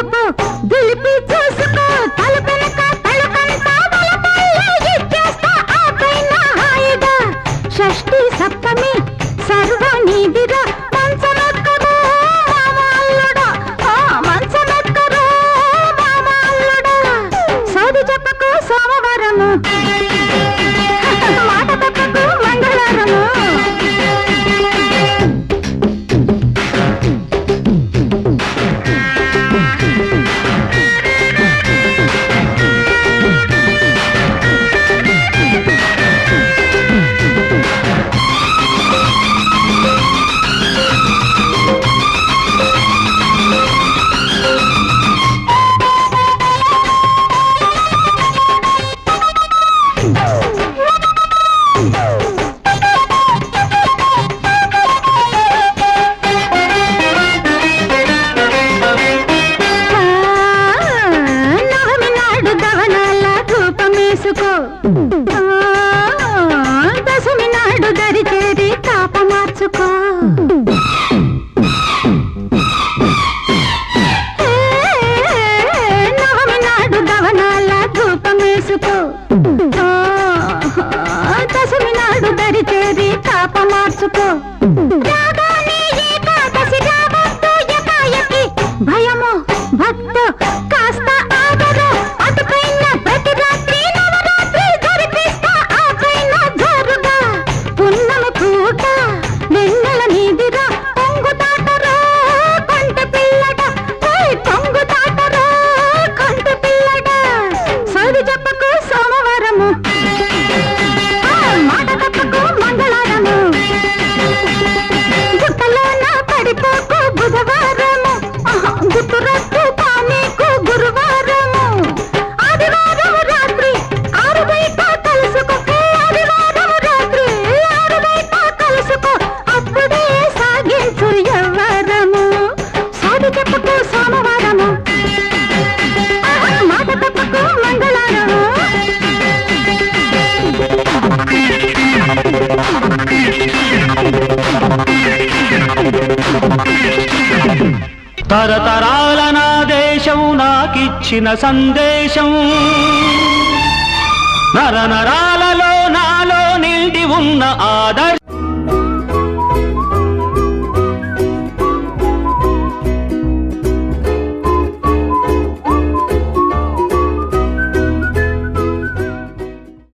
ముడుపు దులిపి చూసుకో తలుపెనక తలుకంతా ఇచ్చేస్తా ఆ పైన హాయిగా షష్ఠి సప్తమి సర్వం నీదిరా మంచమెక్కరు మామల్లుడా మంచమెక్కరు మామల్లుడా సోది చెప్పకు సోమవారము మాట తప్పకు మంగళవారము దశమి నాడు దరి చేరి తాప మార్చుకో నవమి నాడు దవనాల ధూపమేసుకో దశమి నాడు దరి చేరి తాప మార్చుకో భయము భక్తు కాస్త ఆదరు అటుపైన ప్రతి రాత్రి నవరాత్రి జరిపిస్తా ఆ పైన జరుగా పున్నమి పూట వెన్నెల నీదిరా కొంగు తాటరో కొంట పిల్లట కొంగు తాటరో కొంట పిల్లట సోది చెప్పకు సోమవారము మాట తప్పకు మంగళవారము గుట్టలోన పడిపోకు బుధవారము గుట్టురట్టు పానీకు గురువారము ఆదివారం రాత్రి 6 బయట కలుసుకో ఆదివారం రాత్రి 6 బయట కలుసుకో అప్పుడే సాగించు యవ్వారము సోది చెప్పకు సోమవారము మాట తప్పకు మంగళవారము తరతరాల నా దేశం నాకిచ్చిన సందేశం నరనరాలలో నాలో నిండి ఉన్న ఆదర్శం